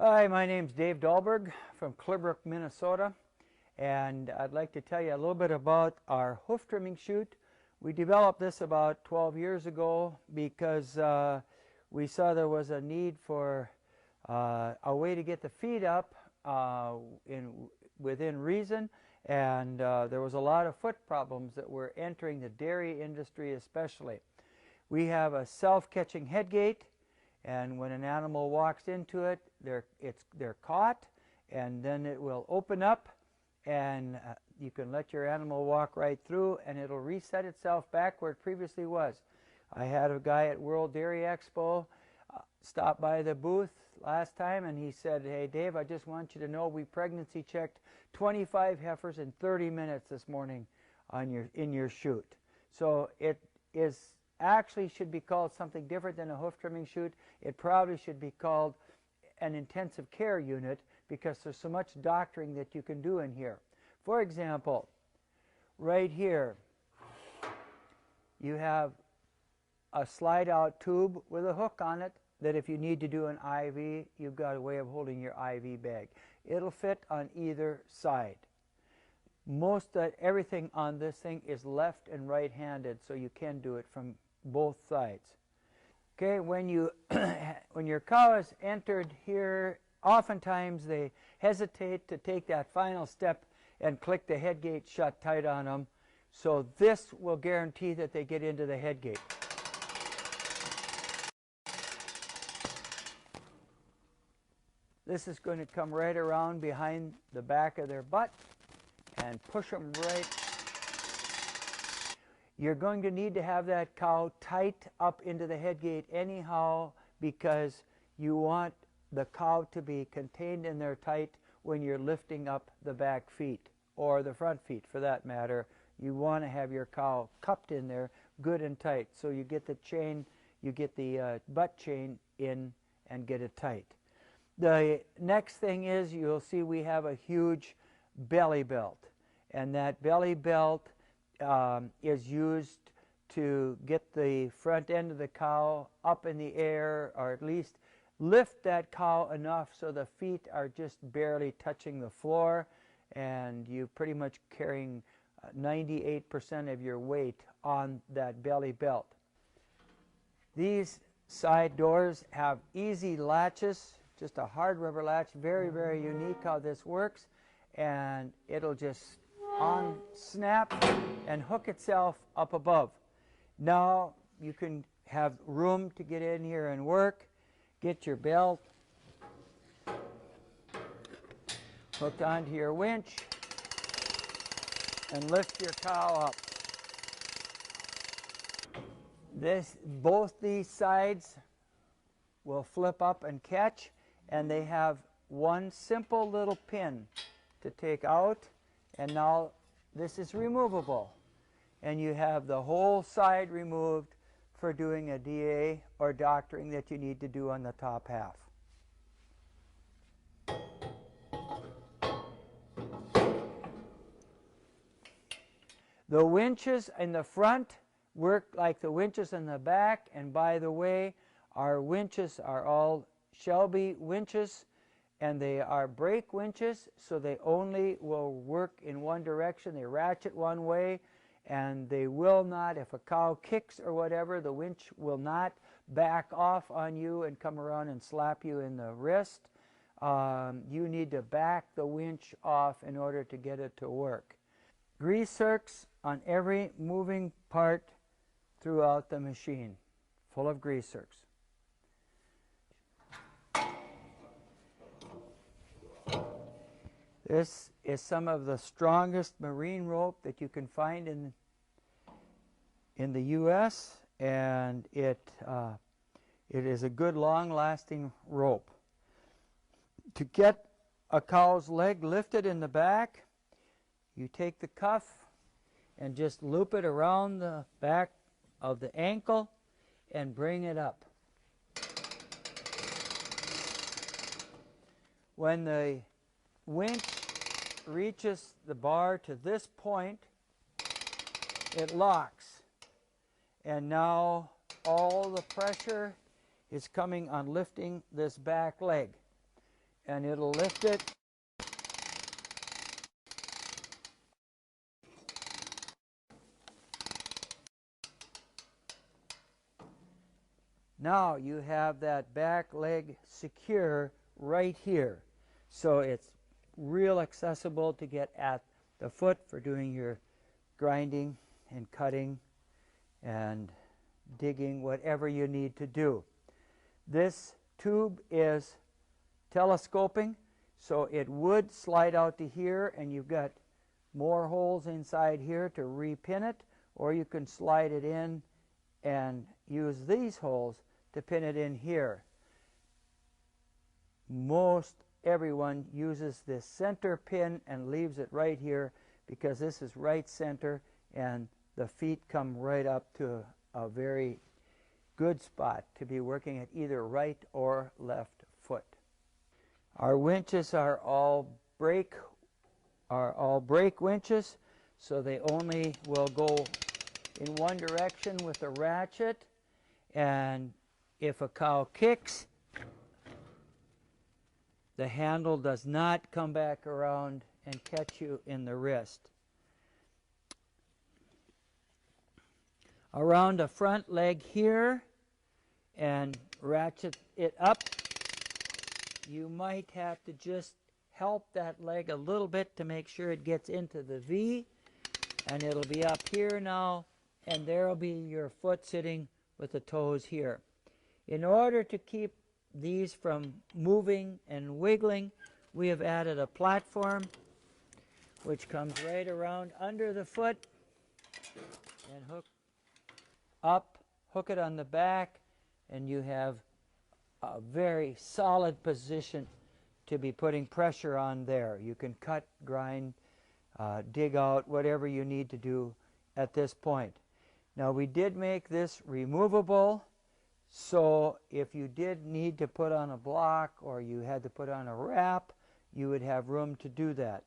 Hi, my name's Dave Dahlberg from Clearbrook, Minnesota, and I'd like to tell you a little bit about our hoof trimming chute. We developed this about 12 years ago because we saw there was a need for a way to get the feet up within reason, and there was a lot of foot problems that were entering the dairy industry especially. We have a self-catching head gate, and when an animal walks into it, they're caught, and then it will open up, and you can let your animal walk right through, and it'll reset itself back where it previously was. I had a guy at World Dairy Expo stop by the booth last time, and he said, "Hey Dave, I just want you to know we pregnancy checked 25 heifers in 30 minutes this morning in your chute." So it is actually should be called something different than a hoof trimming chute. It probably should be called an intensive care unit because there's so much doctoring that you can do in here. For example, right here you have a slide out tube with a hook on it that if you need to do an IV, you've got a way of holding your IV bag. It'll fit on either side. Most everything on this thing is left and right handed, so you can do it from both sides. Okay, when your cow is entered here, oftentimes they hesitate to take that final step and click the head gate shut tight on them. So this will guarantee that they get into the head gate. This is going to come right around behind the back of their butt and push them right. You're going to need to have that cow tight up into the head gate anyhow because you want the cow to be contained in there tight when you're lifting up the back feet or the front feet for that matter. You want to have your cow cupped in there good and tight so you get the chain, you get the butt chain in and get it tight. The next thing is you'll see we have a huge belly belt, and that belly belt is used to get the front end of the cow up in the air, or at least lift that cow enough so the feet are just barely touching the floor, and you're pretty much carrying 98% of your weight on that belly belt. These side doors have easy latches, just a hard rubber latch, very, very unique how this works, and it'll just snap and hook itself up above. Now you can have room to get in here and work, get your belt hooked onto your winch, and lift your cow up. Both these sides will flip up and catch, and they have one simple little pin to take out, and now this is removable, and you have the whole side removed for doing a DA or doctoring that you need to do on the top half. The winches in the front work like the winches in the back, and by the way, our winches are all Shelby winches, and they are brake winches, so they only will work in one direction. They ratchet one way, and they will not, if a cow kicks or whatever, the winch will not back off on you and come around and slap you in the wrist. You need to back the winch off in order to get it to work. Grease zerks on every moving part throughout the machine, full of grease zerks. This is some of the strongest marine rope that you can find in the U.S., and it is a good long-lasting rope. To get a cow's leg lifted in the back, you take the cuff and just loop it around the back of the ankle and bring it up. When the winch reaches the bar to this point, it locks, and now all the pressure is coming on lifting this back leg. and it'll lift it. Now you have that back leg secure right here. So it's real accessible to get at the foot for doing your grinding and cutting and digging, whatever you need to do. This tube is telescoping, so it would slide out to here, and you've got more holes inside here to repin it, or you can slide it in and use these holes to pin it in here. Most everyone uses this center pin and leaves it right here because this is right center and the feet come right up to a very good spot to be working at either right or left foot. Our winches are all brake winches, so they only will go in one direction with a ratchet, and if a cow kicks, the handle does not come back around and catch you in the wrist. Around the front leg here and ratchet it up. You might have to just help that leg a little bit to make sure it gets into the V, and it'll be up here now, and there'll be your foot sitting with the toes here. In order to keep these from moving and wiggling, we have added a platform which comes right around under the foot and hook up, hook it on the back, and you have a very solid position to be putting pressure on there. You can cut, grind, dig out, whatever you need to do at this point. Now we did make this removable, so if you did need to put on a block or you had to put on a wrap, you would have room to do that.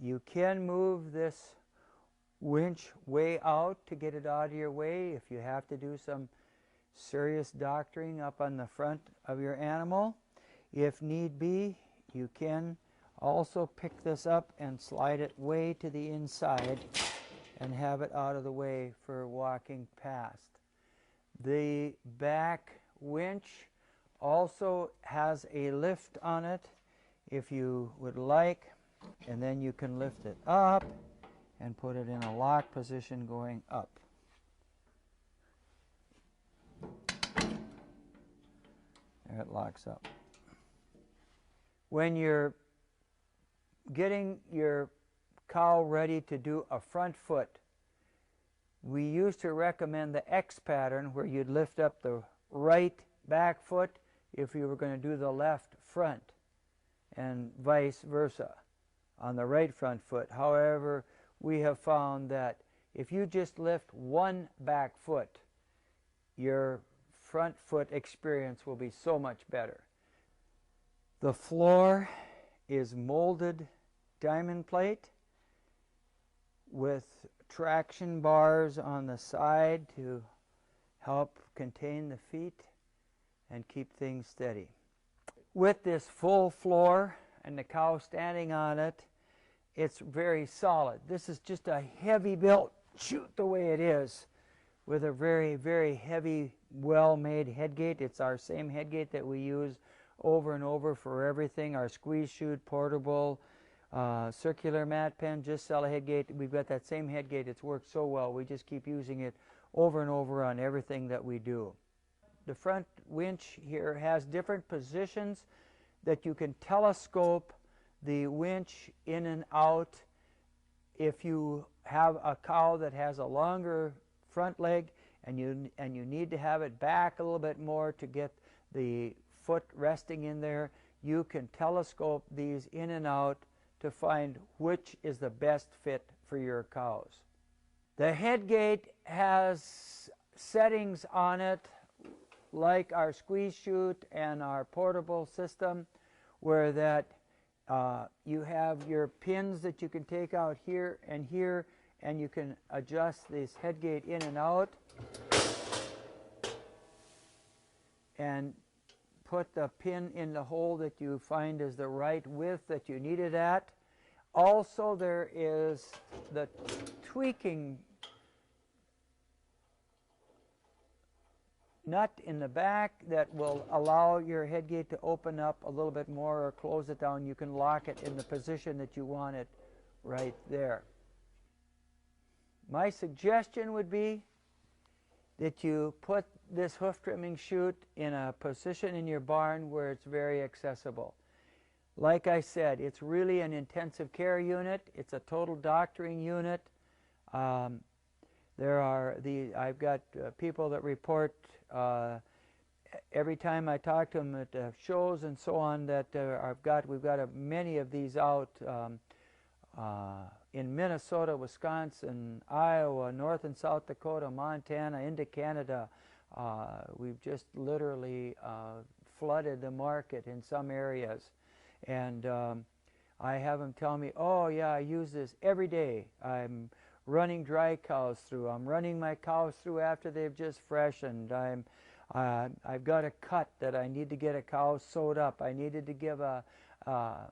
You can move this winch way out to get it out of your way if you have to do some serious doctoring up on the front of your animal. If need be, you can also pick this up and slide it way to the inside and have it out of the way for walking past. The back winch also has a lift on it if you would like, and then you can lift it up and put it in a lock position going up. There it locks up. When you're getting your cow ready to do a front foot, we used to recommend the X pattern where you'd lift up the right back foot if you were going to do the left front, and vice versa on the right front foot. However, we have found that if you just lift one back foot, your front foot experience will be so much better. The floor is molded diamond plate with traction bars on the side to help contain the feet and keep things steady. With this full floor and the cow standing on it, it's very solid. This is just a heavy built chute the way it is, with a very, very heavy, well-made headgate. It's our same headgate that we use over and over for everything. Our squeeze chute, portable, circular mat pen, just sell a headgate. We've got that same headgate. It's worked so well. We just keep using it over and over on everything that we do. The front winch here has different positions that you can telescope the winch in and out. If you have a cow that has a longer front leg and you need to have it back a little bit more to get the foot resting in there, you can telescope these in and out to find which is the best fit for your cows. The headgate has settings on it like our squeeze chute and our portable system, where that you have your pins that you can take out here, and you can adjust this headgate in and out. and put the pin in the hole that you find is the right width that you need it at. Also, there is the tweaking nut in the back that will allow your headgate to open up a little bit more or close it down. You can lock it in the position that you want it right there. My suggestion would be that you put this hoof trimming chute in a position in your barn where it's very accessible. Like I said, it's really an intensive care unit. It's a total doctoring unit. I've got people that report every time I talk to them at shows and so on that we've got many of these out in Minnesota, Wisconsin, Iowa, North and South Dakota, Montana, into Canada. We've just literally flooded the market in some areas. And I have them tell me, oh yeah, I use this every day. I'm running dry cows through. I'm running my cows through after they've just freshened. I've got a cut that I need to get a cow sewed up. I needed to give I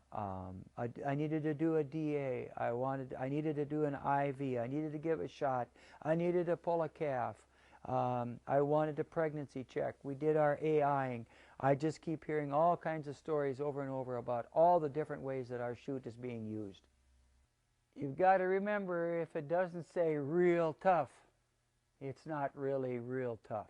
needed to do a DA. I needed to do an IV. I needed to give a shot. I needed to pull a calf. I wanted a pregnancy check. We did our AIing. I just keep hearing all kinds of stories over and over about all the different ways that our chute is being used. You've got to remember, if it doesn't say real tough, it's not really real tough.